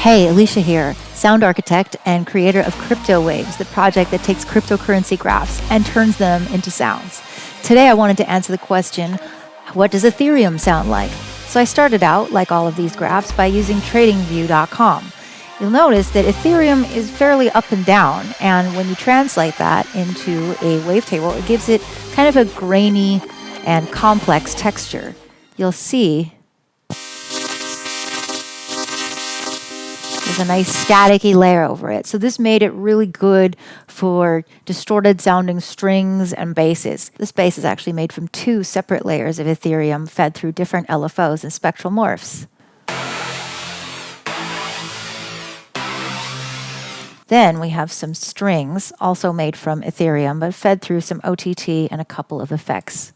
Hey, Alicia here, sound architect and creator of Cryptowaves, the project that takes cryptocurrency graphs and turns them into sounds. Today I wanted to answer the question, what does Ethereum sound like? So I started out, like all of these graphs, by using tradingview.com. You'll notice that Ethereum is fairly up and down, and when you translate that into a wavetable, it gives it kind of a grainy and complex texture. You'll see there's a nice staticky layer over it. So this made it really good for distorted sounding strings and basses. This bass is actually made from two separate layers of Ethereum fed through different LFOs and spectral morphs. Then we have some strings also made from Ethereum, but fed through some OTT and a couple of effects.